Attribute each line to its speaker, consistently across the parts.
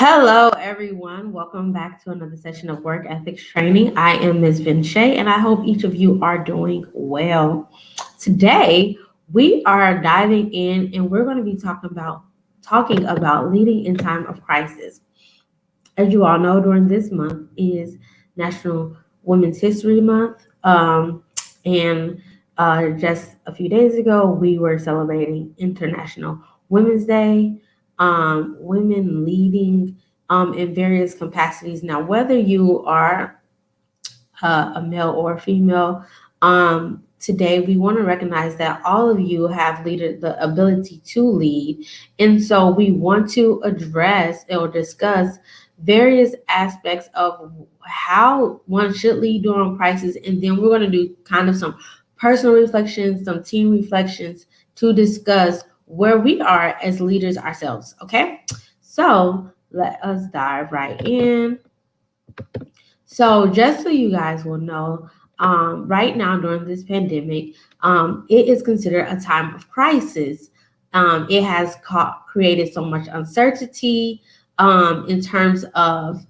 Speaker 1: Hello, everyone. Welcome back to another session of work ethics training. I am Ms. Vinche, and I hope each of you are doing well. Today, we are diving in, and we're going to be talking about leading in time of crisis. As you all know, during this month is National Women's History Month, and just a few days ago, we were celebrating International Women's Day. Women leading in various capacities. Now, whether you are a male or a female, today we want to recognize that all of you have the ability to lead. And so we want to address or discuss various aspects of how one should lead during crisis. And then we're going to do kind of some personal reflections, some team reflections to discuss where we are as leaders ourselves. Okay, so let us dive right in. So just so you guys will know, right now during this pandemic, it is considered a time of crisis. It has created so much uncertainty in terms of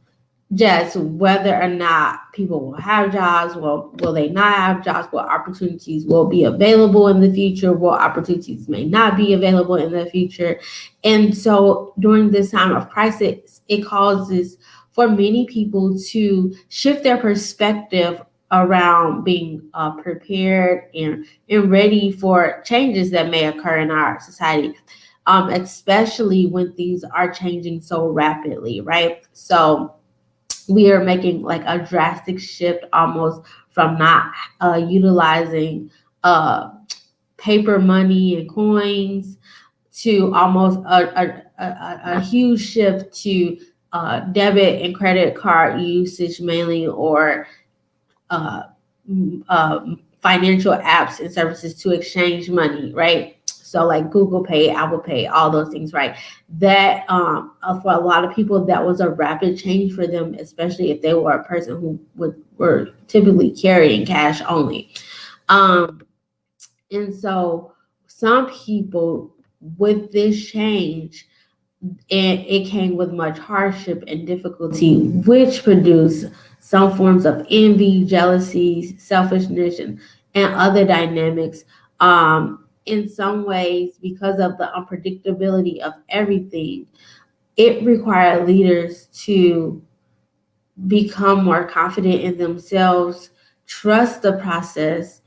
Speaker 1: just whether or not people will have jobs, will they not have jobs, what opportunities will be available in the future, what opportunities may not be available in the future. And so during this time of crisis, it causes for many people to shift their perspective around being prepared and ready for changes that may occur in our society, especially when things are changing so rapidly, right? So we are making like a drastic shift almost from not utilizing paper money and coins to almost a huge shift to debit and credit card usage mainly, or uh, financial apps and services to exchange money, right? So like Google Pay, Apple Pay, all those things, right? That for a lot of people, that was a rapid change for them, especially if they were a person who were typically carrying cash only. And so some people with this change, and it came with much hardship and difficulty, which produced some forms of envy, jealousy, selfishness, and other dynamics. In some ways, because of the unpredictability of everything, it required leaders to become more confident in themselves, trust the process,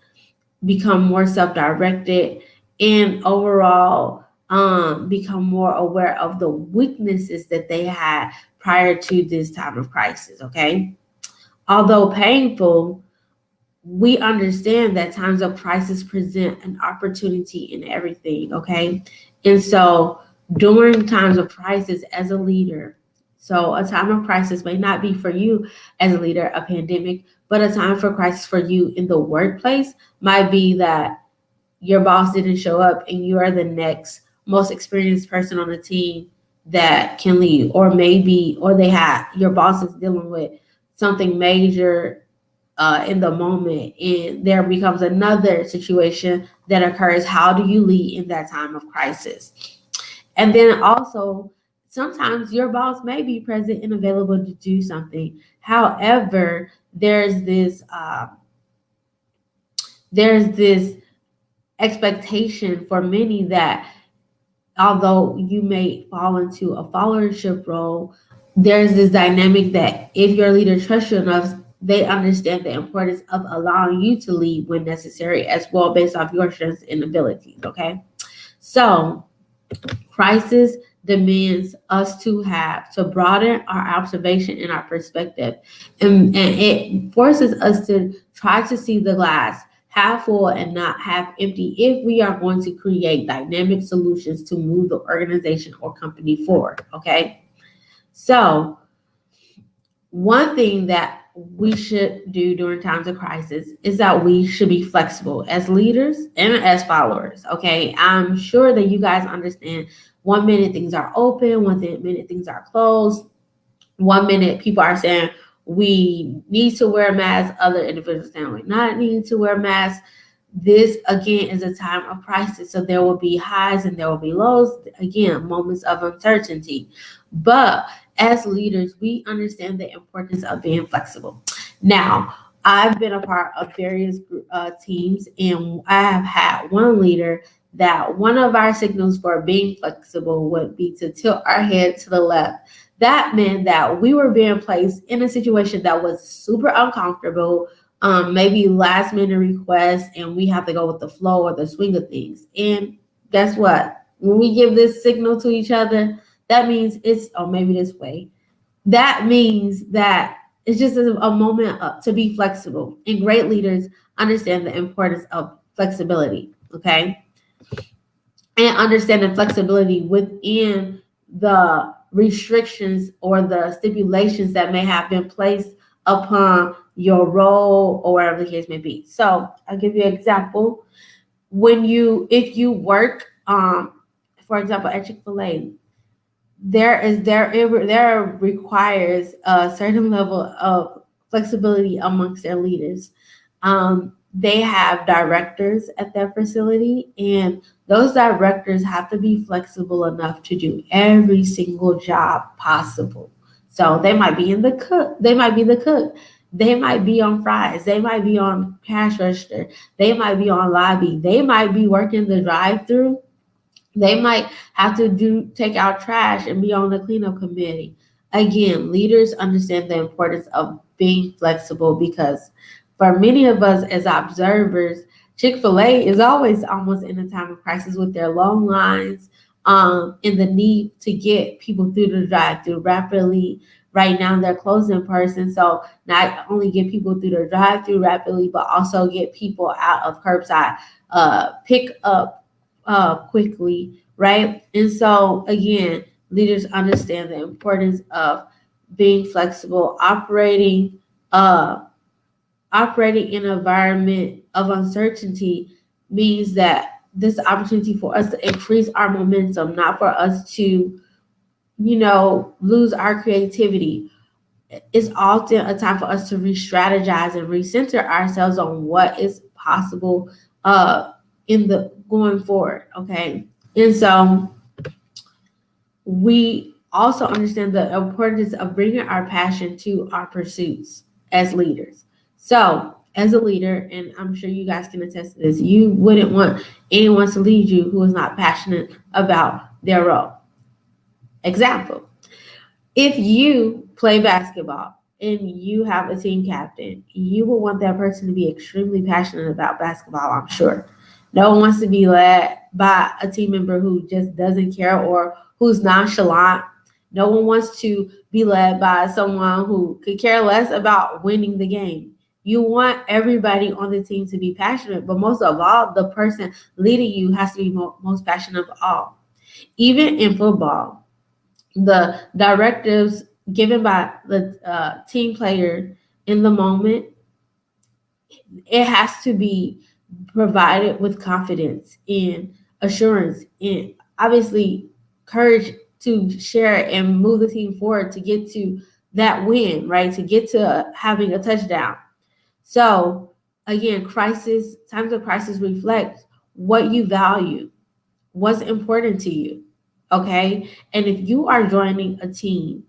Speaker 1: become more self-directed, and overall become more aware of the weaknesses that they had prior to this time of crisis. Okay, although painful, we understand that times of crisis present an opportunity in everything. Okay, and so during times of crisis as a leader, so a time of crisis may not be for you as a leader, a pandemic, but a time for crisis for you in the workplace might be that your boss didn't show up and you are the next most experienced person on the team that can lead, or your boss is dealing with something major in the moment, and there becomes another situation that occurs. How do you lead in that time of crisis? And then also, sometimes your boss may be present and available to do something. However, there's this expectation for many that although you may fall into a followership role, there's this dynamic that if your leader trusts you enough, they understand the importance of allowing you to lead when necessary as well, based off your strengths and abilities. Okay, so crisis demands us to broaden our observation and our perspective, and it forces us to try to see the glass half full and not half empty if we are going to create dynamic solutions to move the organization or company forward. Okay, so one thing that we should do during times of crisis is that we should be flexible as leaders and as followers. Okay, I'm sure that you guys understand. 1 minute things are open, 1 minute things are closed. 1 minute people are saying we need to wear masks, other individuals saying we not need to wear masks. This again is a time of crisis, so there will be highs and there will be lows. Again, moments of uncertainty. But as leaders, we understand the importance of being flexible. Now, I've been a part of various teams, and I have had one leader that one of our signals for being flexible would be to tilt our head to the left. That meant that we were being placed in a situation that was super uncomfortable, maybe last minute request, and we have to go with the flow or the swing of things. And guess what? When we give this signal to each other, that means it's, oh, maybe this way. That means that it's just a moment to be flexible. And great leaders understand the importance of flexibility, okay? And understanding flexibility within the restrictions or the stipulations that may have been placed upon your role or whatever the case may be. So I'll give you an example. If you work, for example, at Chick-fil-A, there requires a certain level of flexibility amongst their leaders. They have directors at their facility, and those directors have to be flexible enough to do every single job possible. So they might be the cook, they might be on fries, they might be on cash register, they might be on lobby, they might be working the drive-through. They might have to take out trash and be on the cleanup committee. Again, leaders understand the importance of being flexible because for many of us as observers, Chick-fil-A is always almost in a time of crisis with their long lines, and the need to get people through the drive-through rapidly. Right now, they're closing in person, so not only get people through the drive-through rapidly, but also get people out of curbside pick up quickly, right? And so again, leaders understand the importance of being flexible, operating in an environment of uncertainty means that this opportunity for us to increase our momentum, not for us to, lose our creativity. It's often a time for us to re-strategize and recenter ourselves on what is possible in the going forward, okay? And so we also understand the importance of bringing our passion to our pursuits as leaders. So as a leader, and I'm sure you guys can attest to this, you wouldn't want anyone to lead you who is not passionate about their role. Example, if you play basketball and you have a team captain, you will want that person to be extremely passionate about basketball, I'm sure. No one wants to be led by a team member who just doesn't care or who's nonchalant. No one wants to be led by someone who could care less about winning the game. You want everybody on the team to be passionate, but most of all, the person leading you has to be most passionate of all. Even in football, the directives given by the team player in the moment, it has to be provided with confidence and assurance and obviously courage to share and move the team forward to get to that win, right? To get to having a touchdown. So again, times of crisis reflect what you value, what's important to you, okay? And if you are joining a team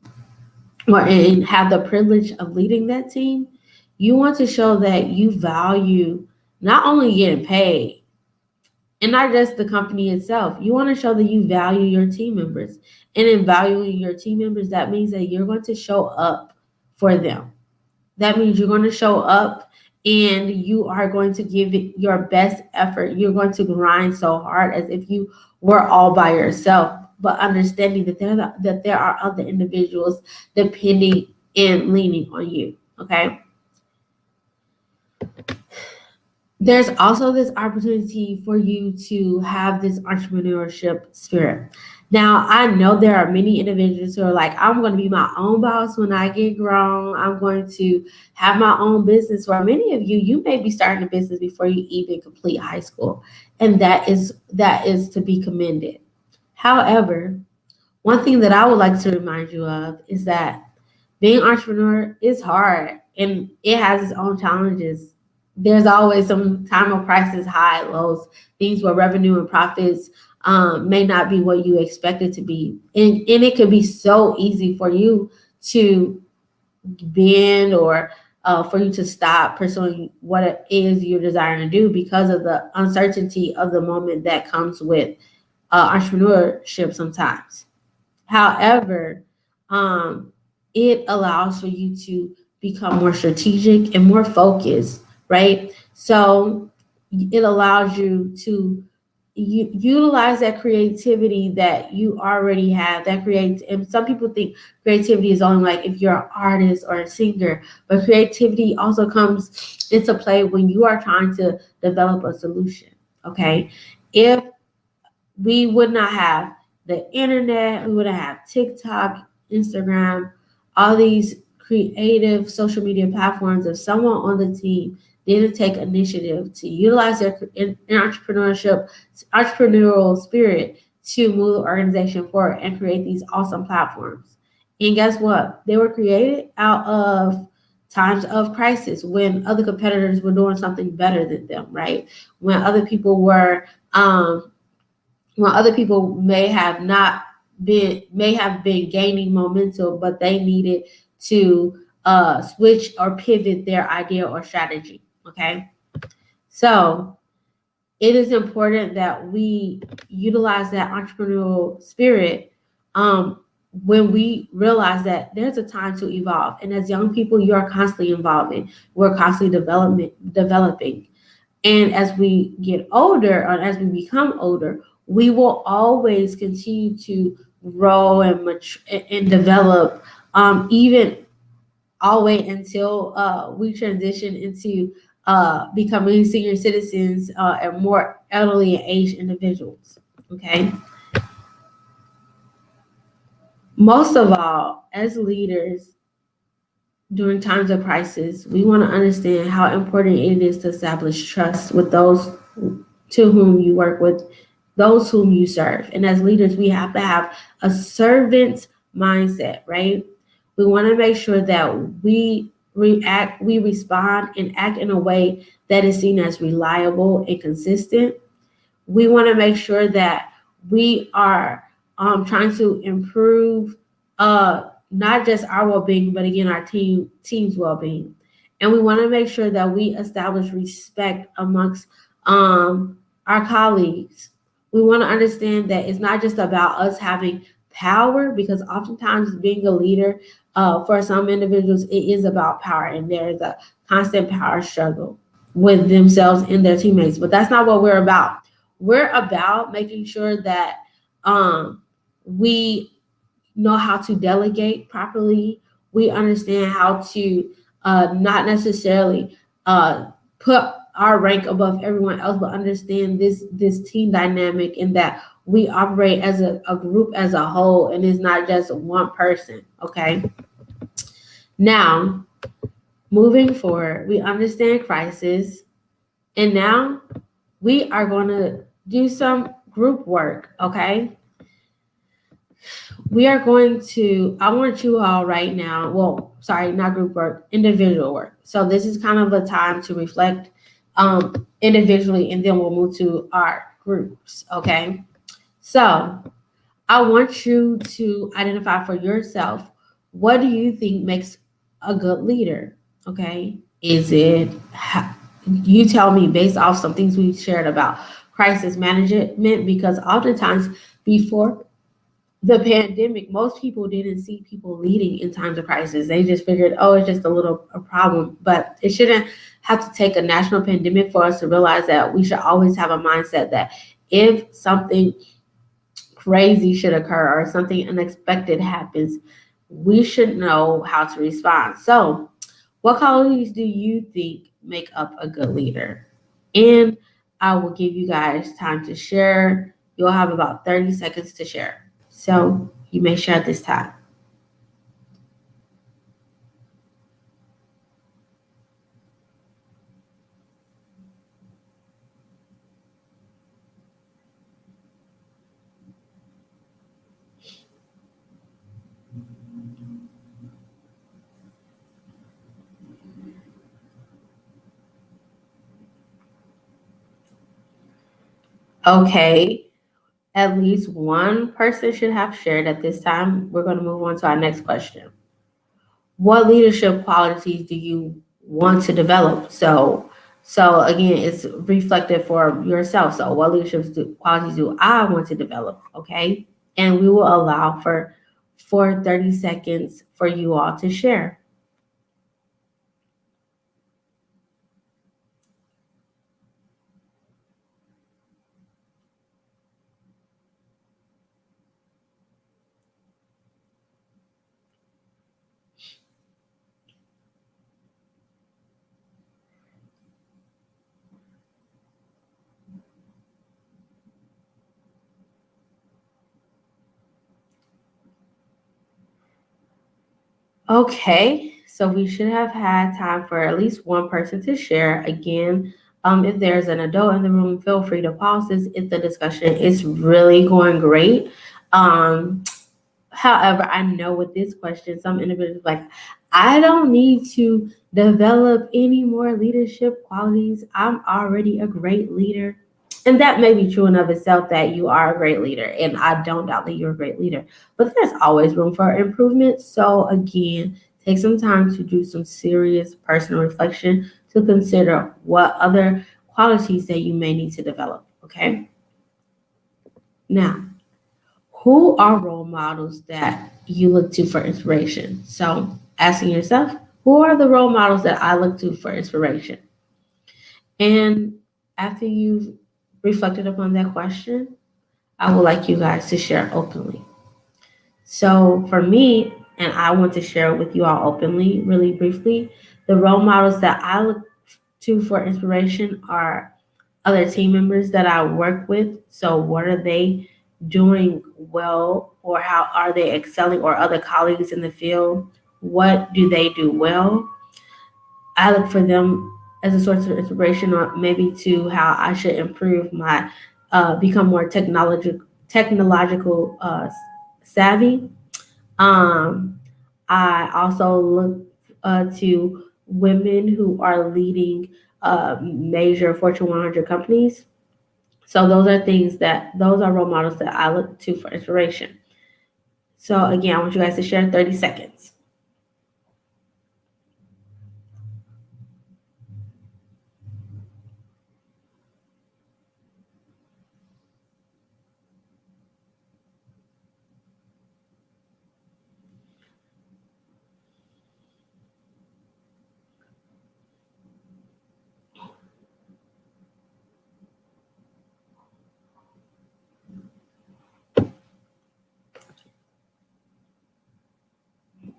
Speaker 1: and have the privilege of leading that team, you want to show that you value not only getting paid and not just the company itself. You want to show that you value your team members. And in valuing your team members, that means that you're going to show up for them. That means you're going to show up and you are going to give it your best effort. You're going to grind so hard as if you were all by yourself, but understanding that there are other individuals depending and leaning on you, okay? There's also this opportunity for you to have this entrepreneurship spirit. Now, I know there are many individuals who are like, I'm going to be my own boss when I get grown. I'm going to have my own business. For many of you, you may be starting a business before you even complete high school. And that is to be commended. However, one thing that I would like to remind you of is that being an entrepreneur is hard and it has its own challenges. There's always some time of crisis, high, lows, things where revenue and profits may not be what you expect it to be. And it can be so easy for you to bend or for you to stop pursuing what it is you're desiring to do because of the uncertainty of the moment that comes with entrepreneurship sometimes. However, um, it allows for you to become more strategic and more focused, right? So it allows you to utilize that creativity that you already have. That creates, and some people think creativity is only like if you're an artist or a singer, but creativity also comes into play when you are trying to develop a solution. Okay, if we would not have the internet, we wouldn't have TikTok, Instagram, all these creative social media platforms. If someone on the team didn't take initiative to utilize their entrepreneurial spirit to move the organization forward and create these awesome platforms. And guess what? They were created out of times of crisis when other competitors were doing something better than them, right? When other people were when other people may have been gaining momentum, but they needed to switch or pivot their idea or strategy. Okay, so it is important that we utilize that entrepreneurial spirit when we realize that there's a time to evolve. And as young people, you are constantly evolving. We're constantly developing. And as we get older, or as we become older, we will always continue to grow and mature and develop, even all the way until we transition into becoming senior citizens and more elderly and aged individuals. Okay. Most of all, as leaders during times of crisis, we want to understand how important it is to establish trust with those to whom you work with, those whom you serve. And as leaders, we have to have a servant mindset, right? We want to make sure that we respond and act in a way that is seen as reliable and consistent. We want to make sure that we are trying to improve not just our well-being, but again, our team's well-being. And we want to make sure that we establish respect amongst our colleagues. We want to understand that it's not just about us having power, because oftentimes being a leader for some individuals, it is about power, and there is a constant power struggle with themselves and their teammates. But that's not what we're about. We're about making sure that we know how to delegate properly. We understand how to not necessarily put our rank above everyone else, but understand this team dynamic, and that we operate as a group as a whole, and it's not just one person. Okay. Now, moving forward, we understand crisis, and now we are going to do some group work. Okay. We are going to, I want you all right now, well, sorry, not group work, individual work. So this is kind of a time to reflect individually, and then we'll move to our groups, okay? So I want you to identify for yourself, what do you think makes a good leader, okay? Is it, you tell me based off some things we've shared about crisis management, because oftentimes before the pandemic, most people didn't see people leading in times of crisis. They just figured, oh, it's just a problem. But it shouldn't have to take a national pandemic for us to realize that we should always have a mindset that if something crazy should occur or something unexpected happens, we should know how to respond. So, what qualities do you think make up a good leader? And I will give you guys time to share. You'll have about 30 seconds to share. So you may share at this time. Okay. at least one person should have shared at this time. We're going to move on to our next question. What leadership qualities do you want to develop? So again, it's reflective for yourself. So what qualities do I want to develop? Okay. And we will allow for 30 seconds for you all to share. Okay, so we should have had time for at least one person to share. Again, if there's an adult in the room, feel free to pause this if the discussion is really going great. Um, However, I know with this question, some individuals like, I don't need to develop any more leadership qualities. I'm already a great leader. And that may be true in of itself that you are a great leader. And I don't doubt that you're a great leader. But there's always room for improvement. So again, take some time to do some serious personal reflection to consider what other qualities that you may need to develop. Okay. Now, who are role models that you look to for inspiration? So, asking yourself, who are the role models that I look to for inspiration? And after you've reflected upon that question, I would like you guys to share openly. So, for me, and I want to share with you all openly, really briefly, the role models that I look to for inspiration are other team members that I work with. So, what are they doing well, or how are they excelling, or other colleagues in the field? What do they do well? I look for them as a source of inspiration, or maybe to how I should improve my, become more technological savvy. Um, I also look to women who are leading major Fortune 100 companies. So those are role models that I look to for inspiration. So again, I want you guys to share 30 seconds.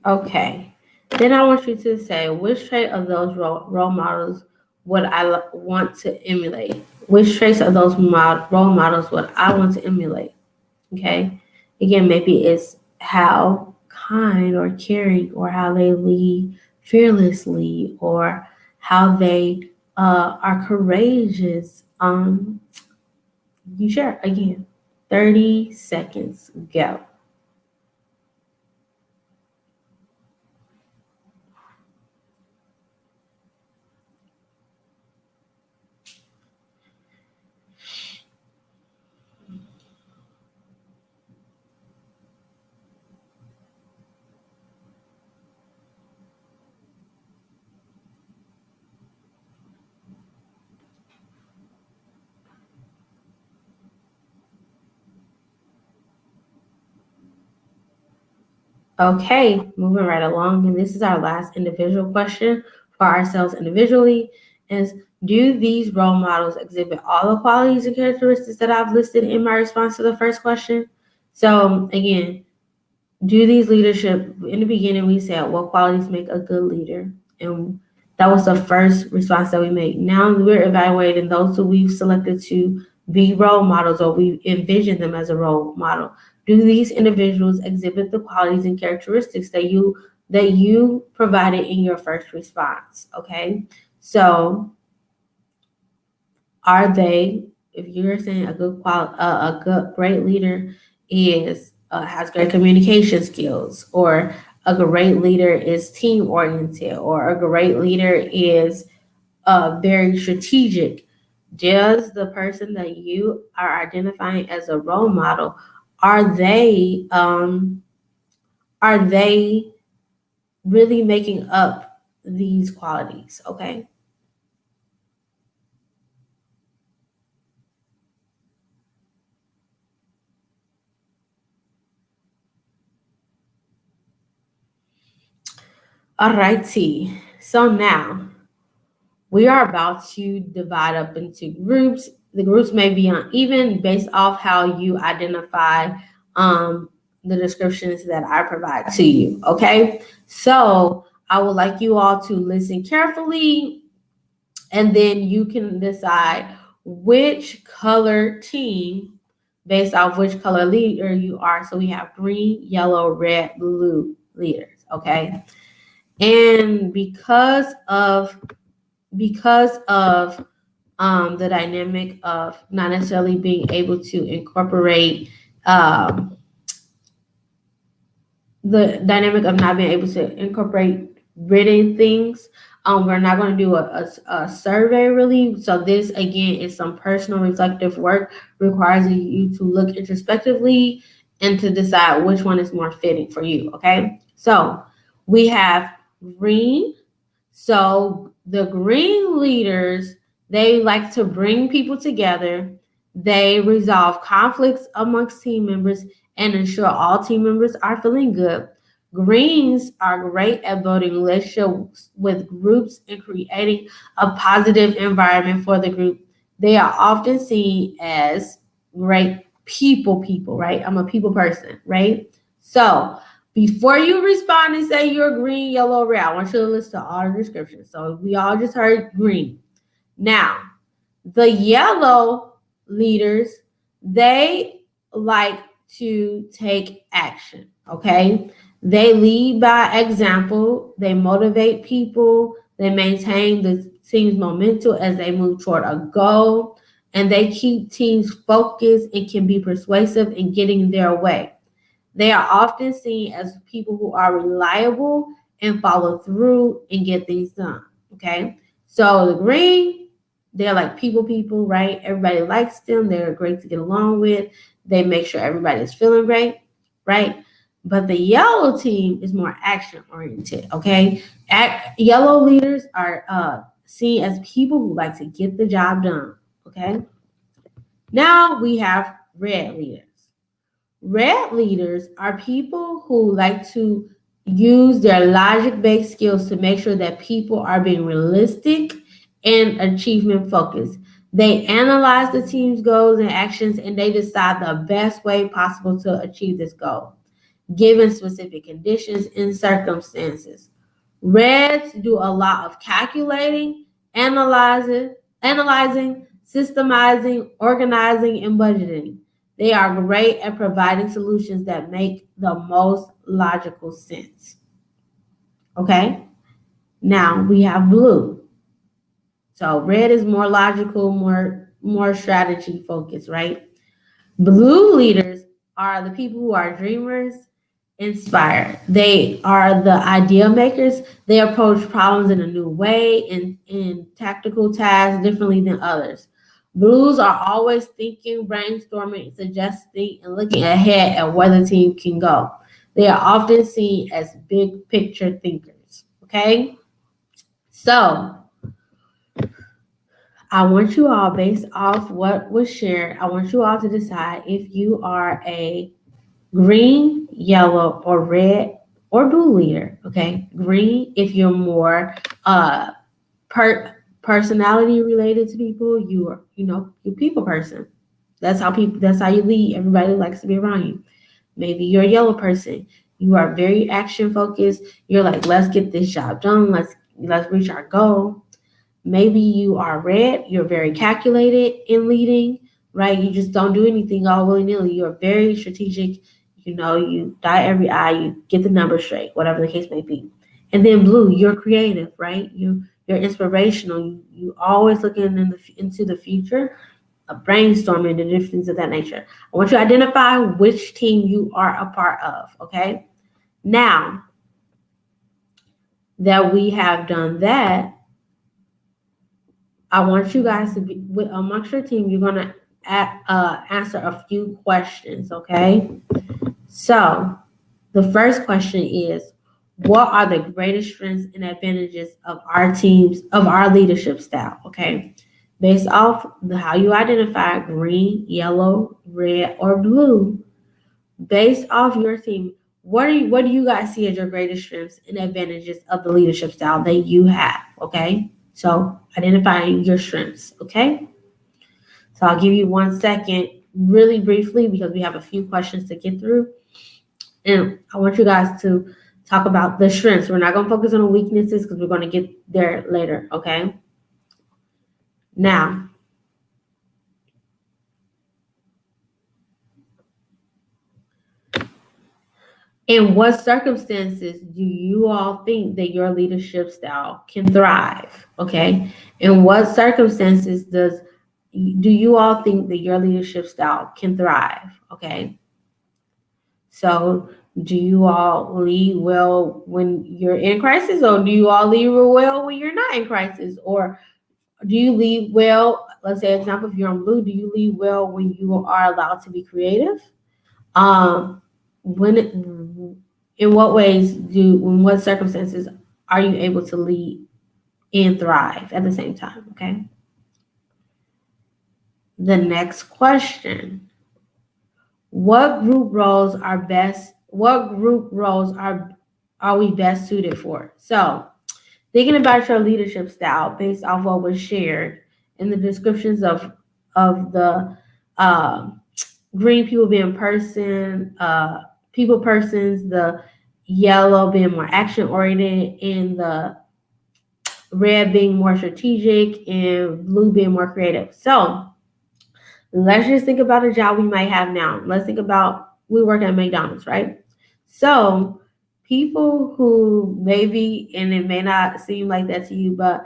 Speaker 1: Okay. Then I want you to say which trait of those role models would I want to emulate? Which traits of those role models would I want to emulate? Okay. Again, maybe it's how kind or caring, or how they lead fearlessly, or how they are courageous. You share again. 30 seconds, go. Okay, moving right along. And this is our last individual question for ourselves individually is, do these role models exhibit all the qualities and characteristics that I've listed in my response to the first question? So again, do these leadership, in the beginning we said what qualities make a good leader, and that was the first response that we made. Now we're evaluating those who we've selected to be role models, or we envision them as a role model. Do these individuals exhibit the qualities and characteristics that you provided in your first response? Okay, so are they, if you're saying a good great leader is has great communication skills, or a great leader is team oriented, or a great leader is very strategic, Does the person that you are identifying as a role model, are they really making up these qualities? Okay. All righty. So now we are about to divide up into groups. The groups may be uneven based off how you identify um, the descriptions that I provide to you. Okay. So I would like you all to listen carefully, and then you can decide which color team based off which color leader you are. So we have green, yellow, red, blue leaders. Okay. And because of the dynamic of not necessarily being able to incorporate um, the dynamic of not being able to incorporate written things. We're not going to do a survey really. So this again is some personal reflective work, requires you to look introspectively and to decide which one is more fitting for you. Okay. So we have green. So the green leaders, they like to bring people together. They resolve conflicts amongst team members and ensure all team members are feeling good. Greens are great at building relationships with groups and creating a positive environment for the group. They are often seen as great people, right? I'm a people person, right? So before you respond and say you're green, yellow, red, I want you to listen to all the descriptions. So we all just heard green. Now, the yellow leaders, they like to take action, okay? They lead by example, they motivate people, they maintain the team's momentum as they move toward a goal, and they keep teams focused and can be persuasive in getting their way. They are often seen as people who are reliable and follow through and get things done. Okay. So the green, they're like people, right? Everybody likes them. They're great to get along with. They make sure everybody's feeling great, right? But the yellow team is more action oriented. Okay. Yellow leaders are seen as people who like to get the job done. Okay. Now we have red leaders. Red leaders are people who like to use their logic based skills to make sure that people are being realistic and achievement focused. They analyze the team's goals and actions and they decide the best way possible to achieve this goal, given specific conditions and circumstances. Reds do a lot of calculating, analyzing, systemizing, organizing, and budgeting. They are great at providing solutions that make the most logical sense. Okay? Now we have blue. So red is more logical, more strategy focused, right? Blue leaders are the people who are dreamers, inspired. They are the idea makers. They approach problems in a new way and in tactical tasks differently than others. Blues are always thinking, brainstorming, suggesting, and looking ahead at where the team can go. They are often seen as big picture thinkers. Okay? So I want you all, based off what was shared, I want you all to decide if you are a green, yellow, or red or blue leader. Okay, green if you're more personality related to people. You are, you're a people person. That's how you lead. Everybody likes to be around you. Maybe you're a yellow person. You are very action focused. You're like, let's get this job done. Let's reach our goal. Maybe you are red. You're very calculated in leading, right? You just don't do anything all willy-nilly. You're very strategic. You dot every I, you get the numbers straight, whatever the case may be. And then blue, you're creative, right? You're inspirational. You always looking into the future, brainstorming and different things of that nature. I want you to identify which team you are a part of, okay? Now that we have done that, I want you guys to be amongst your team. You're gonna answer a few questions, okay? So the first question is, what are the greatest strengths and advantages of our teams, of our leadership style? Okay. Based off how you identify green, yellow, red, or blue, based off your team, what do you guys see as your greatest strengths and advantages of the leadership style that you have? Okay. So identifying your strengths. Okay. So I'll give you 1 second really briefly because we have a few questions to get through. And I want you guys to talk about the strengths. We're not going to focus on the weaknesses because we're going to get there later, okay? Now, in what circumstances do you all think that your leadership style can thrive, okay? In what circumstances do you all think that your leadership style can thrive, okay? So do you all lead well when you're in crisis, or do you all lead well when you're not in crisis? Or do you lead well, let's say example, if you're on blue, do you lead well when you are allowed to be creative? In what circumstances are you able to lead and thrive at the same time, okay? The next question. What group roles are we best suited for? So thinking about your leadership style based off what was shared in the descriptions of the green people being people persons, the yellow being more action oriented, and the red being more strategic, and blue being more creative. So let's just think about a job we might have now. Let's think about we work at McDonald's, right? So people who maybe, and it may not seem like that to you, but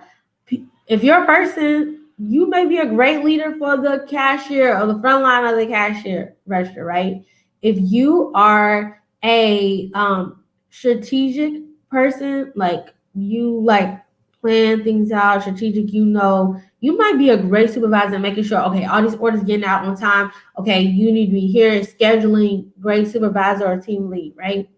Speaker 1: if you're a person, you may be a great leader for the cashier or the front line of the cashier register, right? If you are a strategic person, like you like plan things out, strategic, you might be a great supervisor, making sure, okay, all these orders getting out on time. Okay, you need to be here, scheduling, great supervisor or team lead, right?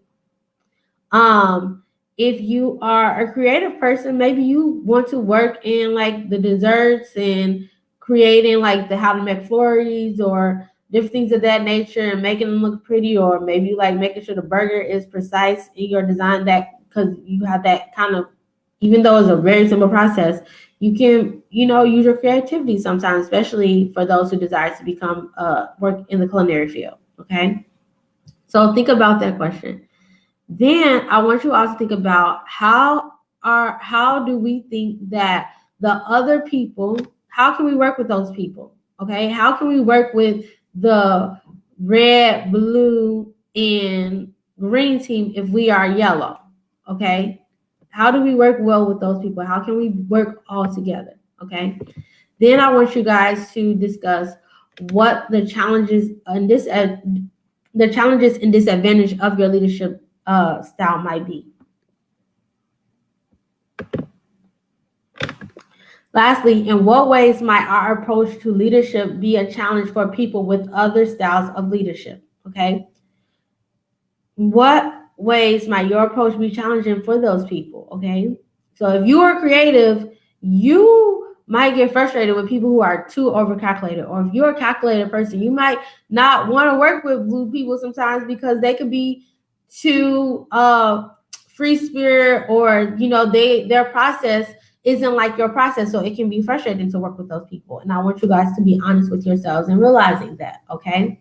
Speaker 1: If you are a creative person, maybe you want to work in like the desserts and creating like the how to make flurries or different things of that nature and making them look pretty, or maybe like making sure the burger is precise in your design, that because you have that kind of, even though it's a very simple process, you can, use your creativity sometimes, especially for those who desire to become work in the culinary field. Okay. So think about that question. Then I want you also to think about how do we think that the other people, how can we work with those people? Okay, how can we work with the red, blue, and green team if we are yellow? Okay, how do we work well with those people? How can we work all together? Okay, then I want you guys to discuss what the challenges and disadvantage of your leadership style might be. Lastly, in what ways might our approach to leadership be a challenge for people with other styles of leadership? Okay. What ways might your approach be challenging for those people? Okay. So if you are creative, you might get frustrated with people who are too overcalculated. Or if you're a calculated person, you might not want to work with blue people sometimes because they could be too free spirit, or their process isn't like your process, so it can be frustrating to work with those people. And I want you guys to be honest with yourselves and realizing that. Okay.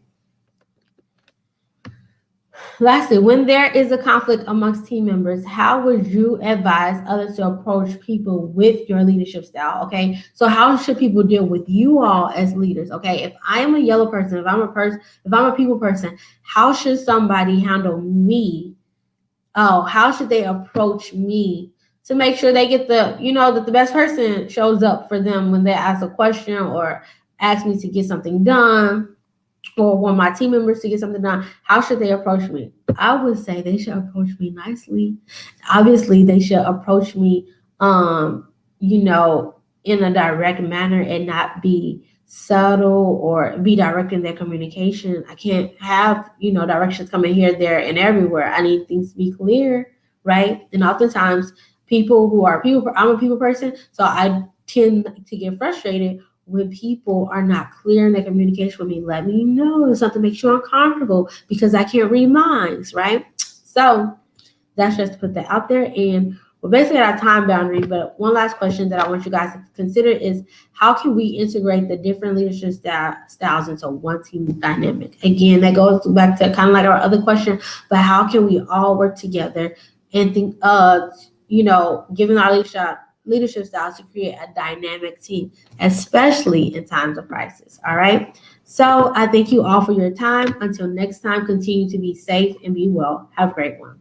Speaker 1: Lastly, when there is a conflict amongst team members, how would you advise others to approach people with your leadership style? Okay, so how should people deal with you all as leaders? Okay, if I am a yellow person, if I'm a people person, how should somebody handle me? Oh, how should they approach me to make sure they get that the best person shows up for them when they ask a question or ask me to get something done, or want my team members to get something done? How should they approach me? I would say they should approach me nicely. Obviously, they should approach me, in a direct manner and not be subtle or be direct in their communication. I can't have, directions coming here, there, and everywhere. I need things to be clear, right? And oftentimes I'm a people person, so I tend to get frustrated when people are not clear in their communication with me. Let me know if something makes you uncomfortable because I can't read minds, right? So that's just to put that out there. And we're basically at a time boundary, but one last question that I want you guys to consider is how can we integrate the different leadership styles into one team dynamic? Again, that goes back to kind of like our other question, but how can we all work together and think giving our leadership styles to create a dynamic team, especially in times of crisis. All right. So I thank you all for your time. Until next time, continue to be safe and be well. Have a great one.